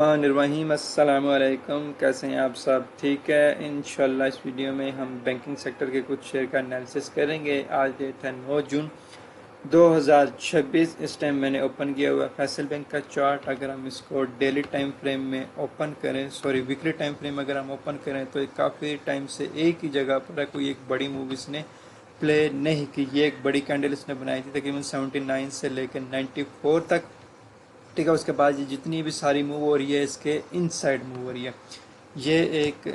निर्वाहिम अस्सलाम वालेकुम। कैसे हैं आप सब? ठीक है। इंशाल्लाह इस वीडियो में हम बैंकिंग सेक्टर के कुछ शेयर का एनालिसिस करेंगे। आज डेट है 9 जून 2026। इस टाइम मैंने ओपन किया हुआ फैसल बैंक का चार्ट। अगर हम इसको डेली टाइम फ्रेम में ओपन करें, सॉरी वीकली टाइम फ्रेम अगर हम ओपन करें तो काफ़ी टाइम से एक ही जगह पर है, कोई एक बड़ी मूव इसने प्ले नहीं की। ये एक बड़ी कैंडल इसने बनाई थी तकरीबन 79 से लेकर 94 तक। ठीक है, उसके बाद ये जितनी भी सारी मूव हो रही है इसके इनसाइड मूव हो रही है। ये एक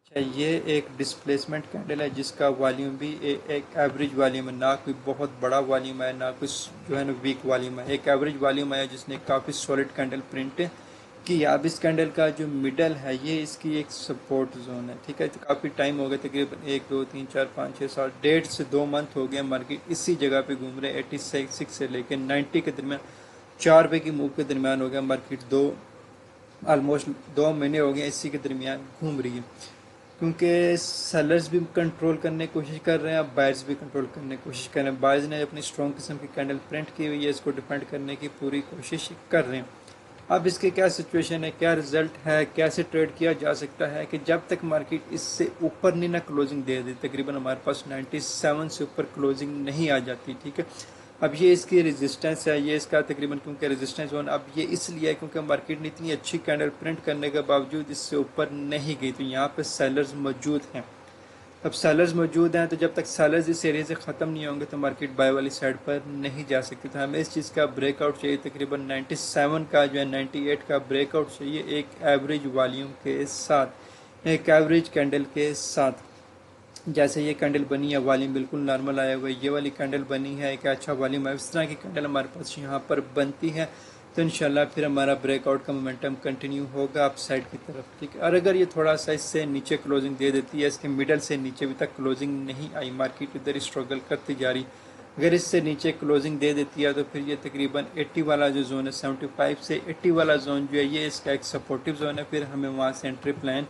अच्छा, ये एक डिस्प्लेसमेंट कैंडल है जिसका वॉल्यूम भी एक एवरेज वॉल्यूम है, ना कोई बहुत बड़ा वॉल्यूम है ना कुछ जो है ना वीक वॉल्यूम है। एक एवरेज वॉल्यूम है जिसने काफ़ी सॉलिड कैंडल प्रिंट की। अब इस कैंडल का जो मिडल है ये इसकी एक सपोर्ट जोन है। ठीक है, तो काफ़ी टाइम हो गया, तकरीबन 1 2 3 4 5 6 7 1.5 से 2 मंथ हो गया मार्केट इसी जगह पे घूम रहे। 86 से लेकर 90 के दरमियान 4 रुपये की मूव के दरमियान हो गया मार्केट। ऑलमोस्ट 2 महीने हो गए इसी के दरमियान घूम रही है, क्योंकि सेलर्स भी कंट्रोल करने की कोशिश कर रहे हैं, अब बायर्स भी कंट्रोल करने की कोशिश कर रहे हैं। बायर्स ने अपनी स्ट्रॉन्ग किस्म की कैंडल प्रिंट की हुई है, इसको डिफेंड करने की पूरी कोशिश कर रहे हैं। अब इसकी क्या सिचुएशन है, क्या रिजल्ट है, कैसे ट्रेड किया जा सकता है कि जब तक मार्केट इससे ऊपर नहीं ना क्लोजिंग दे दी, तकरीबन हमारे पास 97 से ऊपर क्लोजिंग नहीं आ जाती। ठीक है, अब ये इसकी रेजिस्टेंस है, ये इसका तकरीबन, क्योंकि रेजिस्टेंस जोन अब ये इसलिए है क्योंकि मार्केट ने इतनी अच्छी कैंडल प्रिंट करने के बावजूद इससे ऊपर नहीं गई, तो यहाँ पे सेलर्स मौजूद हैं। अब सेलर्स मौजूद हैं तो जब तक सेलर्स इस एरिया से ख़त्म नहीं होंगे तो मार्केट बाय वाली साइड पर नहीं जा सकती। तो हमें इस चीज़ का ब्रेकआउट चाहिए, तकरीबन 97 का जो है 98 का ब्रेकआउट चाहिए एक एवरेज वॉल्यूम के साथ, एक एवरेज कैंडल के साथ। जैसे ये कैंडल बनी है वॉल्यूम बिल्कुल नॉर्मल आया हुआ है, ये वाली कैंडल बनी है एक अच्छा वॉल्यूम है, इस तरह की कैंडल हमारे पास यहाँ पर बनती है तो इंशाल्लाह फिर हमारा ब्रेकआउट का मोमेंटम कंटिन्यू होगा अप साइड की तरफ। ठीक है, और अगर ये थोड़ा सा इससे नीचे क्लोजिंग दे देती है, इसके मिडल से नीचे अभी तक क्लोजिंग नहीं आई, मार्केट इधर स्ट्रगल करती जा रही, अगर इससे नीचे क्लोजिंग दे देती है तो फिर ये तकरीबन 80 वाला जो जोन है, 75 से 80 वाला जोन जो है ये इसका एक सपोर्टिव जोन है, फिर हमें वहाँ से एंट्री प्लान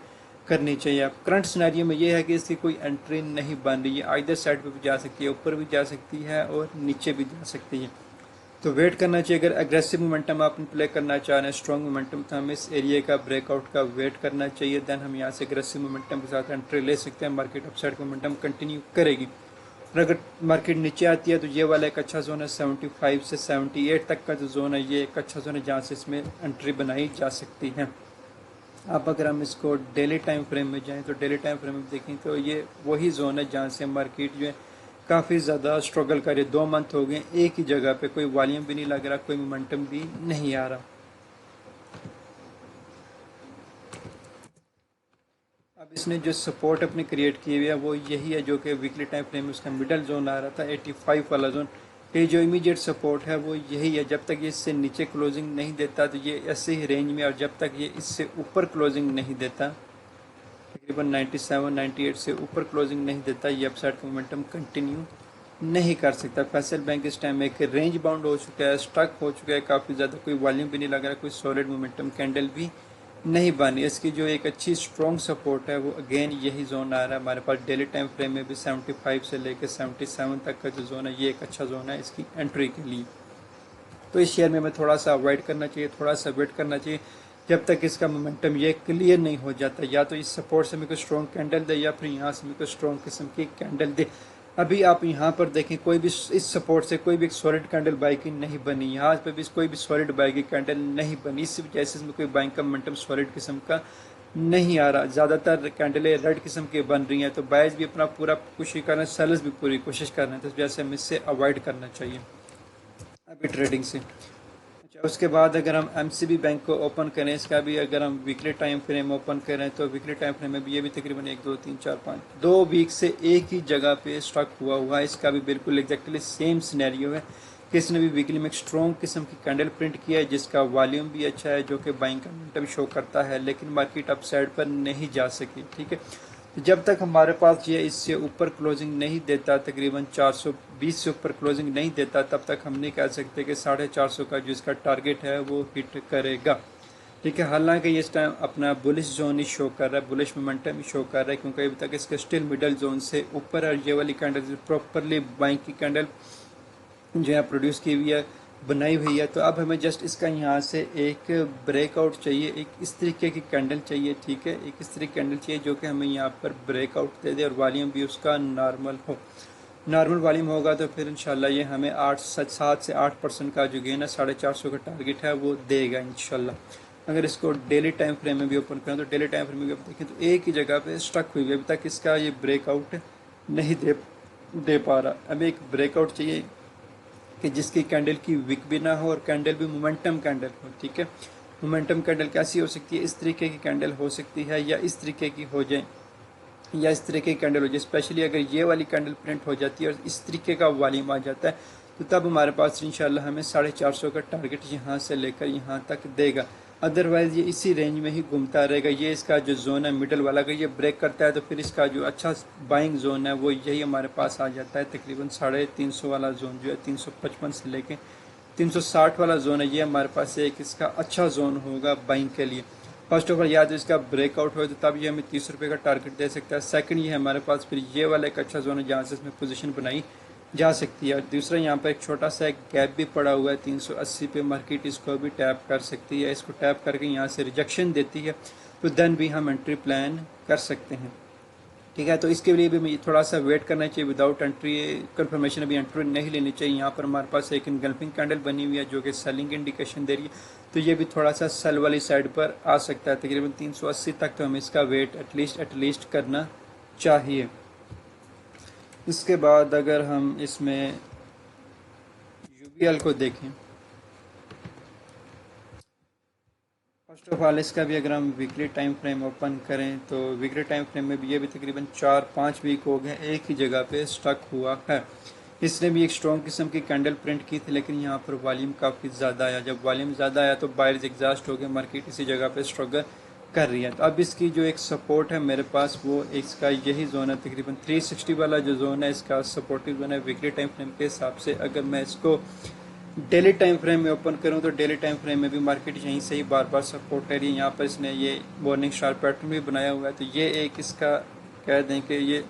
करनी चाहिए। अब करंट सिनेरियो में ये है कि इसकी कोई एंट्री नहीं बन रही है, आइदर साइड पे भी जा सकती है, ऊपर भी जा सकती है और नीचे भी जा सकती है। तो वेट करना चाहिए। अगर एग्रेसिव मोमेंटम आप प्ले करना चाह रहे हैं, स्ट्रॉन्ग मोमेंटम, तो हमें इस एरिया का ब्रेकआउट का वेट करना चाहिए, देन हम यहाँ से एग्रेसिव मोमेंटम के साथ एंट्री ले सकते हैं, मार्केट अपसाइड का मोमेंटम कंटिन्यू करेगी। और अगर मार्केट नीचे आती है तो ये वाला एक अच्छा जोन है 75 से 78 तक का जो जोन है ये एक अच्छा जोन है जहाँ से इसमें एंट्री बनाई जा सकती है। अब अगर हम इसको डेली टाइम फ्रेम में जाएं तो डेली टाइम फ्रेम में देखें तो ये वही जोन है जहाँ से मार्केट जो है काफ़ी ज़्यादा स्ट्रगल कर रही है। 2 मंथ हो गए एक ही जगह पे, कोई वॉल्यूम भी नहीं लग रहा, कोई मोमेंटम भी नहीं आ रहा। अब इसने जो सपोर्ट अपनी क्रिएट की हुई है वो यही है जो कि वीकली टाइम फ्रेम में उसका मिडल जोन आ रहा था 85 वाला जोन। ये जो इमीडिएट सपोर्ट है वो यही है, जब तक ये इससे नीचे क्लोजिंग नहीं देता तो ये ऐसे ही रेंज में, और जब तक ये इससे ऊपर क्लोजिंग नहीं देता, तकरीबन 97 98 से ऊपर क्लोजिंग नहीं देता, ये अपसाइड का मोमेंटम कंटिन्यू नहीं कर सकता। फैसल बैंक इस टाइम एक रेंज बाउंड हो चुका है, स्टक हो चुका है काफ़ी ज़्यादा, कोई वॉल्यूम भी नहीं लग रहा, कोई सॉलिड मोमेंटम कैंडल भी नहीं बनी। इसकी जो एक अच्छी स्ट्रॉन्ग सपोर्ट है वो अगेन यही जोन आ रहा है हमारे पास। डेली टाइम फ्रेम में भी 75 से लेकर 77 तक का जो जोन है ये एक अच्छा जोन है इसकी एंट्री के लिए। तो इस शेयर में हमें थोड़ा सा अवॉइड करना चाहिए, थोड़ा सा वेट करना चाहिए जब तक इसका मोमेंटम ये क्लियर नहीं हो जाता, या तो इस सपोर्ट से मेरे को स्ट्रॉन्ग कैंडल दे या फिर यहाँ से मेरे को स्ट्रॉन्ग किस्म की कैंडल दे। अभी आप यहाँ पर देखें कोई भी इस सपोर्ट से कोई भी एक सॉलिड कैंडल बाई की नहीं बनी, यहाँ पे भी कोई भी सॉलिड बाई की कैंडल नहीं बनी, इस वजह से इसमें कोई बाइंग का मोमेंटम सॉलिड किस्म का नहीं आ रहा। ज़्यादातर कैंडलें रेड किस्म की बन रही हैं, तो बायर्स भी अपना पूरा कोशिश कर रहे हैं, सेलर्स भी पूरी कोशिश कर रहे हैं, तो इस वजह से हमें इससे अवॉइड करना चाहिए अभी ट्रेडिंग से। अच्छा, उसके बाद अगर हम एमसीबी बैंक को ओपन करें, इसका भी अगर हम वीकली टाइम फ्रेम ओपन करें तो वीकली टाइम फ्रेम में भी ये भी तकरीबन 1 2 3 4 5 2 वीक से एक ही जगह पे स्टक हुआ है। इसका भी बिल्कुल एग्जैक्टली सेम सिनेरियो है कि इसने भी वीकली में एक स्ट्रॉन्ग किस्म की कैंडल प्रिंट किया है जिसका वॉल्यूम भी अच्छा है, जो कि बाइंग का मोमेंटम शो करता है, लेकिन मार्केट अप साइड पर नहीं जा सकी। ठीक है, तो जब तक हमारे पास ये इससे ऊपर क्लोजिंग नहीं देता, तकरीबन 420 से ऊपर क्लोजिंग नहीं देता, तब तक हम नहीं कह सकते कि 450 का जो इसका टारगेट है वो हिट करेगा। ठीक है, हालांकि ये इस टाइम अपना बुलिश जोन ही शो कर रहा है, बुलिश मोमेंटम ही शो कर रहा है, क्योंकि अभी तक इसके स्टिल मिडल जोन से ऊपर है। ये वाली कैंडल प्रॉपरली बाइंग की कैंडल जो है प्रोड्यूस की हुई है, बनाई हुई है। तो अब हमें जस्ट इसका यहाँ से एक ब्रेकआउट चाहिए, एक इस तरीके की कैंडल चाहिए, ठीक है, एक इस तरीके की कैंडल चाहिए जो कि हमें यहाँ पर ब्रेकआउट दे दे और वॉल्यूम भी उसका नॉर्मल हो। नॉर्मल वॉल्यूम होगा तो फिर इंशाल्लाह ये हमें 7 से 8% का जो गेन है 450 का टारगेट है वो देगा इंशाल्लाह। अगर इसको डेली टाइम फ्रेम में भी ओपन करें तो डेली टाइम फ्रेम में भी आप देखें तो एक ही जगह पे स्टक हुई है, अभी तक इसका ये ब्रेकआउट नहीं दे पा रहा। हमें एक ब्रेकआउट चाहिए कि जिसकी कैंडल की विक भी ना हो और कैंडल भी मोमेंटम कैंडल हो, ठीक है। मोमेंटम कैंडल कैसी हो सकती है, इस तरीके की कैंडल हो सकती है या इस तरीके की हो जाए या इस तरीके की कैंडल हो जाए। स्पेशली अगर ये वाली कैंडल प्रिंट हो जाती है और इस तरीके का वॉल्यूम आ जाता है तो तब हमारे पास इंशाल्लाह हमें 450 का टारगेट यहाँ से लेकर यहाँ तक देगा। अदरवाइज़ ये इसी रेंज में ही घूमता रहेगा। ये इसका जो जोन है मिडल वाला, अगर ये ब्रेक करता है तो फिर इसका जो अच्छा बाइंग जोन है वो यही हमारे पास आ जाता है। तकरीबन 350 वाला जोन जो है 355 से लेके 360 वाला जोन है, ये हमारे पास एक इसका अच्छा जोन होगा बाइंग के लिए। फर्स्ट ऑफ ऑल या तो इसका ब्रेकआउट हो तो तब ये हमें 30 रुपये का टारगेट दे सकता है। सेकंड ये हमारे पास फिर ये वाला एक अच्छा जोन है जहाँ से इसमें पोजीशन बनाई जा सकती है। और दूसरा यहाँ पर एक छोटा सा एक गैप भी पड़ा हुआ है 380 पे, मार्केट इसको भी टैप कर सकती है। इसको टैप करके यहाँ से रिजेक्शन देती है तो देन भी हम एंट्री प्लान कर सकते हैं, ठीक है। तो इसके लिए भी हमें थोड़ा सा वेट करना चाहिए, विदाउट एंट्री कंफर्मेशन अभी एंट्री नहीं लेनी चाहिए। यहाँ पर हमारे पास एक इनगल्फिंग कैंडल बनी हुई है जो कि सेलिंग इंडिकेशन दे रही है, तो ये भी थोड़ा सा सेल वाली साइड पर आ सकता है। तकरीबन 380 तक तो हमें इसका वेट एटलीस्ट करना चाहिए। इसके बाद अगर हम इसमें यूबीएल को देखें, फर्स्ट ऑफ ऑल इसका भी अगर हम वीकली टाइम फ्रेम ओपन करें तो वीकली टाइम फ्रेम में भी ये भी तकरीबन 4-5 वीक हो गए एक ही जगह पे स्टक हुआ है। इसने भी एक स्ट्रॉन्ग किस्म की कैंडल प्रिंट की थी लेकिन यहाँ पर वॉल्यूम काफ़ी ज़्यादा आया। जब वॉल्यूम ज़्यादा आया तो बायर्स एग्जॉस्ट हो गए, मार्केट इसी जगह पे स्ट्रगल कर रही है। तो अब इसकी जो एक सपोर्ट है मेरे पास वो इसका यही जोन है, तकरीबन 360 वाला जो जोन है इसका सपोर्टिव जोन है वीकली टाइम फ्रेम के हिसाब से। अगर मैं इसको डेली टाइम फ्रेम में ओपन करूं तो डेली टाइम फ्रेम में भी मार्केट यहीं से ही बार बार सपोर्ट कर रही है। यहाँ पर इसने ये मॉर्निंग स्टार पैटर्न भी बनाया हुआ है, तो ये एक इसका कह दें कि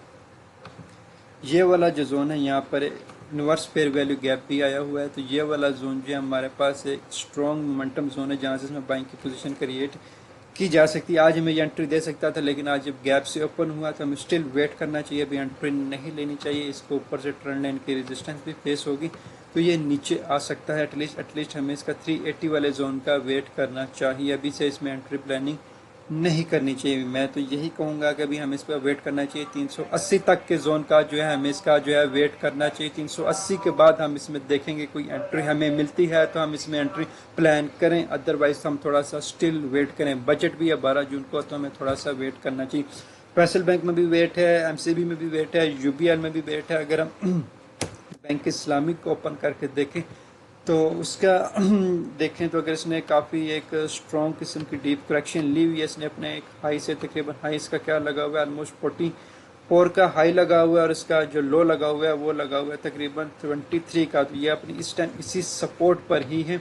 ये वाला जो जोन है यहाँ पर इन्वर्स फेयर वैल्यू गैप भी आया हुआ है। तो ये वाला जोन जो है हमारे पास एक स्ट्रॉन्ग मोमेंटम जोन है जहाँ से इसमें बाइंग की पोजीशन क्रिएट की जा सकती है। आज हमें ये एंट्री दे सकता था लेकिन आज जब गैप से ओपन हुआ तो हमें स्टिल वेट करना चाहिए, अभी एंट्री नहीं लेनी चाहिए। इसको ऊपर से ट्रेंड लाइन की रेजिस्टेंस भी फेस होगी तो ये नीचे आ सकता है। एटलीस्ट हमें इसका 380 वाले जोन का वेट करना चाहिए। अभी से इसमें एंट्री प्लानिंग नहीं करनी चाहिए। मैं तो यही कहूँगा कि अभी हमें इस पर वेट करना चाहिए 380 तक के जोन का जो है हमें इसका जो है वेट करना चाहिए। 380 के बाद हम इसमें देखेंगे कोई एंट्री हमें मिलती है तो हम इसमें एंट्री प्लान करें, अदरवाइज हम थोड़ा सा स्टिल वेट करें। बजट भी है 12 जून को तो हमें थोड़ा सा वेट करना चाहिए। फैसल बैंक में भी वेट है, एमसीबी में भी वेट है, यूबीएल में भी वेट है। अगर हम बैंक इस्लामिक को ओपन करके देखें तो उसका देखें तो अगर इसने काफ़ी एक स्ट्रॉन्ग किस्म की डीप करेक्शन ली हुई है। इसने अपने एक हाई से तकरीबन हाई इसका क्या लगा हुआ है ऑलमोस्ट 44 का हाई लगा हुआ है और इसका जो लो लगा हुआ है वो लगा हुआ है तकरीबन 23 का। तो ये अपनी इस टाइम इसी सपोर्ट पर ही है।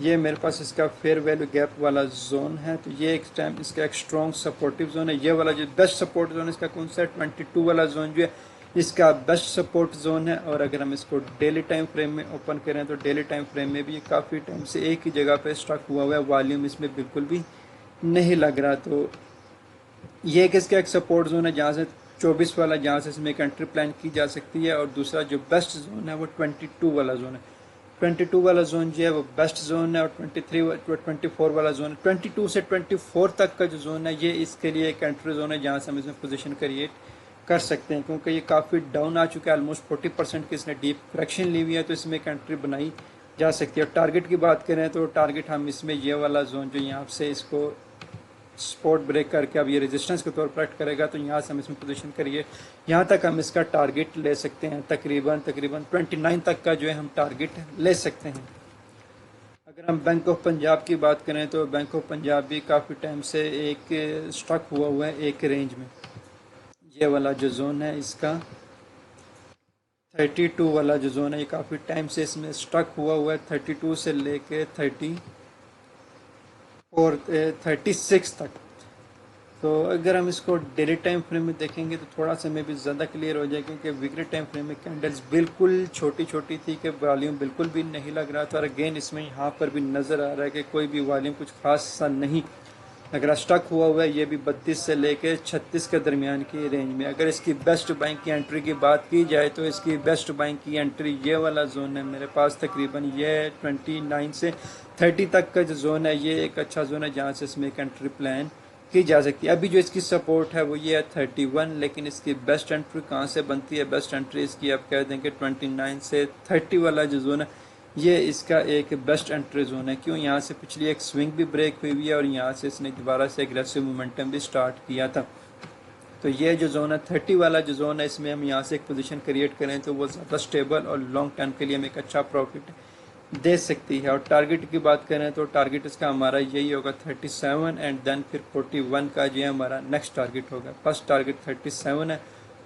ये मेरे पास इसका फेयर वैल्यू गैप वाला जोन है, तो ये एक टाइम इसका एक स्ट्रॉन्ग सपोर्टिव जोन है। ये वाला जो बेस्ट सपोर्ट जोन है इसका कौन सा है, 22 वाला जोन जो है इसका बेस्ट सपोर्ट जोन है। और अगर हम इसको डेली टाइम फ्रेम में ओपन करें तो डेली टाइम फ्रेम में भी ये काफ़ी टाइम से एक ही जगह पे स्टक हुआ हुआ है, वॉल्यूम इसमें बिल्कुल भी नहीं लग रहा। तो ये किसका एक सपोर्ट जोन है जहाँ से 24 वाला, जहाँ से इसमें एक एंट्री प्लान की जा सकती है। और दूसरा जो बेस्ट जोन है वो 22 वाला जोन है। 22 वाला जोन जो है वो बेस्ट जोन है और 24 वाला जोन है। 22 से 24 तक का जो जोन है ये इसके लिए एक एंट्री जोन है जहाँ से हम इसमें पोजीशन क्रिएट कर सकते हैं, क्योंकि ये काफ़ी डाउन आ चुका है। ऑलमोस्ट 40% की इसने डीप करेक्शन ली हुई है, तो इसमें एक एंट्री बनाई जा सकती है। और टारगेट की बात करें तो टारगेट हम इसमें ये वाला जोन जो यहाँ से इसको स्पॉट ब्रेक करके अब ये रेजिस्टेंस के तौर पर एक्ट करेगा तो यहाँ से हम इसमें पोजीशन करिए, यहाँ तक हम इसका टारगेट ले सकते हैं। तकरीबन 29 तक का जो है हम टारगेट ले सकते हैं। अगर हम बैंक ऑफ पंजाब की बात करें तो बैंक ऑफ पंजाब भी काफ़ी टाइम से एक स्टक हुआ है एक रेंज में। ये वाला जो जोन है इसका 32 वाला जो जोन है ये काफ़ी टाइम से इसमें स्टक हुआ है। 32 से लेके 30 और 36 तक तो अगर हम इसको डेली टाइम फ्रेम में देखेंगे तो थोड़ा सा में भी ज़्यादा क्लियर हो जाए, क्योंकि वीकली टाइम फ्रेम में कैंडल्स बिल्कुल छोटी छोटी थी कि वॉल्यूम बिल्कुल भी नहीं लग रहा था। और अगेन इसमें यहाँ पर भी नज़र आ रहा है कि कोई भी वॉल्यूम कुछ खास सा नहीं अगर स्टक हुआ है। ये भी 32 से लेके 36 के दरमियान की रेंज में। अगर इसकी बेस्ट बाइंग की एंट्री की बात की जाए तो इसकी बेस्ट बाइंग की एंट्री ये वाला जोन है मेरे पास, तकरीबन ये 29 से 30 तक का जो जोन है, ये एक अच्छा जोन है जहाँ से इसमें एक एंट्री प्लान की जा सकती है। अभी जो इसकी सपोर्ट है वो ये है 31, लेकिन इसकी बेस्ट एंट्री कहाँ से बनती है? बेस्ट एंट्री इसकी आप कह देंगे 29 से 30 वाला जो जोन है, ये इसका एक बेस्ट एंट्री जोन है। क्यों? यहाँ से पिछली एक स्विंग भी ब्रेक हुई हुई है और यहाँ से इसने दोबारा से एग्रेसिव मोमेंटम भी स्टार्ट किया था। तो ये जो जोन है 30 वाला जो जोन है, इसमें हम यहाँ से एक पोजीशन क्रिएट करें तो वो ज़्यादा स्टेबल और लॉन्ग टर्म के लिए हमें एक अच्छा प्रॉफिट दे सकती है। और टारगेट की बात करें तो टारगेट इसका हमारा यही होगा 37 एंड देन फिर 41 का जो है हमारा नेक्स्ट टारगेट होगा। फर्स्ट टारगेट 37 है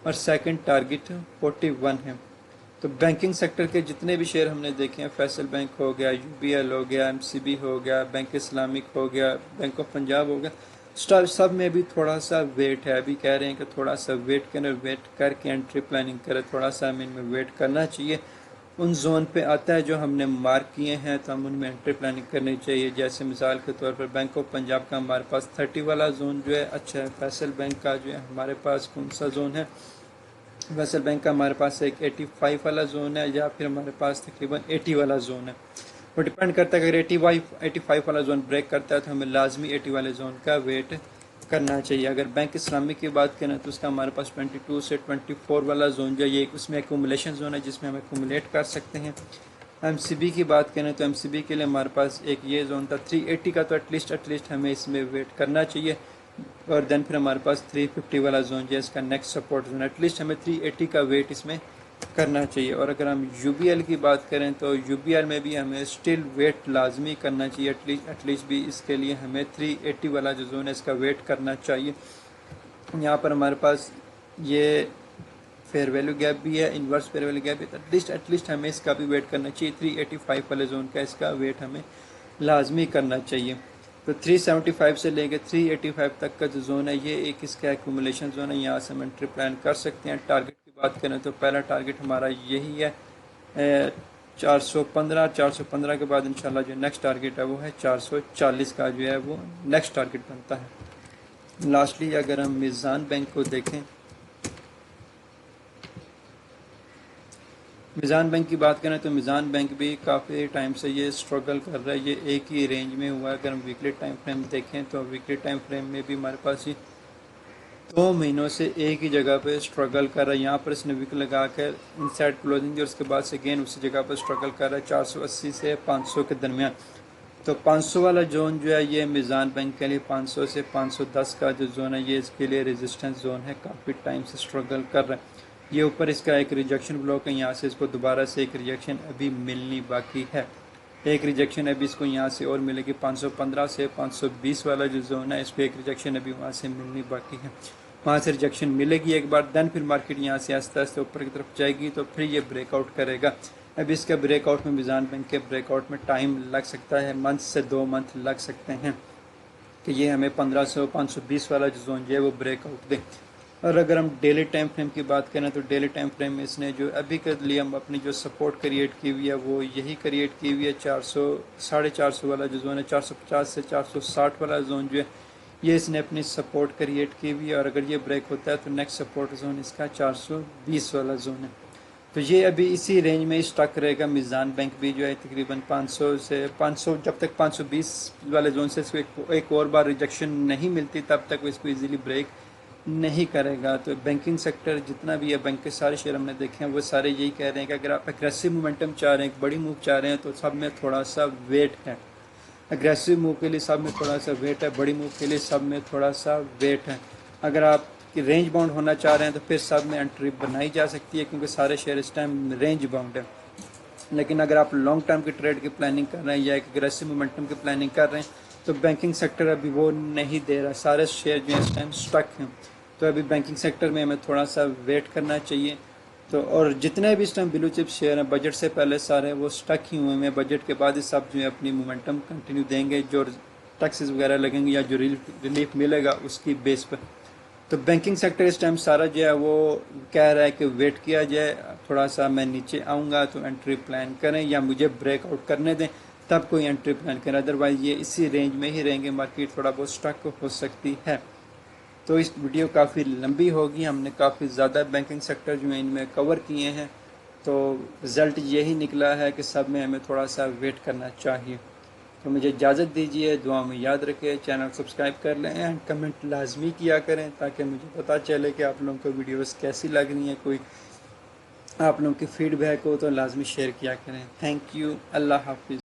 और सेकंड टारगेट 41 है। तो बैंकिंग सेक्टर के जितने भी शेयर हमने देखे हैं, फैसल बैंक हो गया, यूबीएल हो गया, एमसीबी हो गया, बैंक इस्लामिक हो गया, बैंक ऑफ पंजाब हो गया, सब में भी थोड़ा सा वेट है। अभी कह रहे हैं कि थोड़ा सा वेट करें, वेट करके एंट्री प्लानिंग करें, थोड़ा सा हमें इनमें वेट करना चाहिए। उन जोन पे आता है जो हमने मार्क किए हैं तो हम उनमें एंट्री प्लानिंग करनी चाहिए। जैसे मिसाल के तौर पर बैंक ऑफ पंजाब का हमारे पास 30 वाला जोन जो है अच्छा है। फैसल बैंक का जो है हमारे पास कौन सा जोन है? फैसल बैंक का हमारे पास एक 85 वाला जोन है या फिर हमारे पास तकरीबन 80 वाला जोन है। वो डिपेंड करता है, अगर 85 वाला जोन ब्रेक करता है तो हमें लाजमी 80 वाले जोन का वेट करना चाहिए। अगर बैंक इस्लामिक की बात करें तो उसका हमारे पास 22 से 24 वाला जोन जो है, ये उसमें एक्यूमुलेशन जोन है जिसमें हम एक्यूमुलेट कर सकते हैं। एमसीबी की बात करें तो एमसीबी के लिए हमारे पास एक ये जोन था 380 का, तो एटलीस्ट हमें इसमें वेट करना चाहिए। और देन फिर हमारे पास 350 वाला जोन जो है इसका नेक्स्ट सपोर्ट जोन, एटलीस्ट हमें 380 का वेट इसमें करना चाहिए। और अगर हम यूबीएल की बात करें तो यूबीएल में भी हमें स्टिल वेट लाजमी करना चाहिए। एटलीस्ट भी इसके लिए हमें 380 वाला जो जोन है इसका वेट करना चाहिए। यहाँ पर हमारे पास ये फेयर वैल्यू गैप भी है, इन्वर्स फेयर वैल्यू गैप भी है, एटलीस्ट हमें इसका भी वेट करना चाहिए। 385 वाले जोन का इसका वेट हमें लाजमी करना चाहिए। तो 375 से लेकर 385 तक का जो जोन है ये एक इसका एक्यूमुलेशन जोन है, यहाँ से हम एंट्री प्लान कर सकते हैं। टारगेट की बात करें तो पहला टारगेट हमारा यही है 415 के बाद इंशाल्लाह जो नेक्स्ट टारगेट है वो है 440 का जो है वो नेक्स्ट टारगेट बनता है। लास्टली अगर हम मीज़ान बैंक को देखें, मीज़ान बैंक की बात करें तो मीज़ान बैंक भी काफ़ी टाइम से ये स्ट्रगल कर रहा है, ये एक ही रेंज में हुआ है। अगर हम वीकली टाइम फ्रेम देखें तो वीकली टाइम फ्रेम में भी हमारे पास ये 2 महीनों से एक ही जगह पे स्ट्रगल कर रहा है। यहाँ पर इसने विक लगा कर इनसाइड क्लोजिंग दी और उसके बाद से अगेन उसी जगह पर स्ट्रगल कर रहा है 480 से 500 के दरमियान। तो 500 वाला जोन जो है ये मीज़ान बैंक के लिए 500 से 510 का जो जोन है ये इसके लिए रेजिस्टेंस जोन है, काफ़ी टाइम से स्ट्रगल कर रहा है। ये ऊपर इसका एक रिजेक्शन ब्लॉक है, यहाँ से इसको दोबारा से एक रिजेक्शन अभी मिलनी बाकी है। एक रिजेक्शन अभी इसको यहाँ से और मिलेगी 515 से 520 वाला जो जोन है, इसको एक रिजेक्शन अभी वहाँ से मिलनी बाकी है। वहाँ से रिजेक्शन मिलेगी एक बार, देन फिर मार्केट यहाँ से आस्ते आस्ते ऊपर की तरफ जाएगी तो फिर ये ब्रेकआउट करेगा। अब इसका ब्रेकआउट में मीज़ान बैंक के ब्रेकआउट में टाइम लग सकता है, मंथ से 2 मंथ लग सकते हैं कि ये हमें 1500 520 वाला जो जोन है वो ब्रेकआउट दे। और अगर हम डेली टाइम फ्रेम की बात करें तो डेली टाइम फ्रेम में इसने जो अभी के लिए हम अपनी जो सपोर्ट क्रिएट की हुई है वो यही क्रिएट की हुई है 400 450 वाला जो जोन है, 450 से 460 वाला जोन जो है ये इसने अपनी सपोर्ट क्रिएट की हुई है। और अगर ये ब्रेक होता है तो नेक्स्ट सपोर्ट जोन इसका 420 वाला जोन है। तो ये अभी इसी रेंज में स्टक रहेगा। मीज़ान बैंक भी जो है तकरीबन 500 से 500 जब तक 520 वाले जोन से इसको एक और बार रिजेक्शन नहीं मिलती तब तक वो इसको इजीली ब्रेक नहीं करेगा। तो बैंकिंग सेक्टर जितना भी है, बैंक के सारे शेयर हमने देखे हैं वो सारे यही कह रहे हैं कि अगर आप एग्रेसिव मोमेंटम चाह रहे हैं, एक बड़ी मूव चाह रहे हैं तो सब में थोड़ा सा वेट है। एग्रेसिव मूव के लिए सब में थोड़ा सा वेट है, बड़ी मूव के लिए सब में थोड़ा सा वेट है। अगर आप रेंज बाउंड होना चाह रहे हैं तो फिर सब में एंट्री बनाई जा सकती है क्योंकि सारे शेयर इस टाइम रेंज बाउंड है। लेकिन अगर आप लॉन्ग टर्म की ट्रेड की प्लानिंग कर रहे हैं या एक एग्रेसिव मोमेंटम की प्लानिंग कर रहे हैं तो बैंकिंग सेक्टर अभी वो नहीं दे रहा, सारे शेयर जो है इस टाइम स्टक हैं। तो अभी बैंकिंग सेक्टर में हमें थोड़ा सा वेट करना चाहिए। तो और जितने भी इस टाइम ब्लू चिप शेयर हैं बजट से पहले सारे वो स्टक ही हुए हैं, बजट के बाद ही सब जो है अपनी मोमेंटम कंटिन्यू देंगे। जो टैक्सेस वगैरह लगेंगे या जो रिलीफ मिलेगा उसकी बेस पर। तो बैंकिंग सेक्टर इस टाइम सारा जो है वो कह रहा है कि वेट किया जाए, थोड़ा सा मैं नीचे आऊँगा तो एंट्री प्लान करें या मुझे ब्रेकआउट करने दें तब कोई एंट्री प्लान करें, अदरवाइज़ ये इसी रेंज में ही रहेंगे, मार्केट थोड़ा बहुत स्टक हो सकती है। तो इस वीडियो काफ़ी लंबी होगी, हमने काफ़ी ज़्यादा बैंकिंग सेक्टर जो है इनमें कवर किए हैं। तो रिज़ल्ट यही निकला है कि सब में हमें थोड़ा सा वेट करना चाहिए। तो मुझे इजाज़त दीजिए, दुआ में याद रखें, चैनल सब्सक्राइब कर लें एंड कमेंट लाजमी किया करें ताकि मुझे पता चले कि आप लोगों को वीडियोस कैसी लग रही हैं। कोई आप लोगों की फ़ीडबैक हो तो लाजमी शेयर किया करें। थैंक यू, अल्लाह हाफिज़।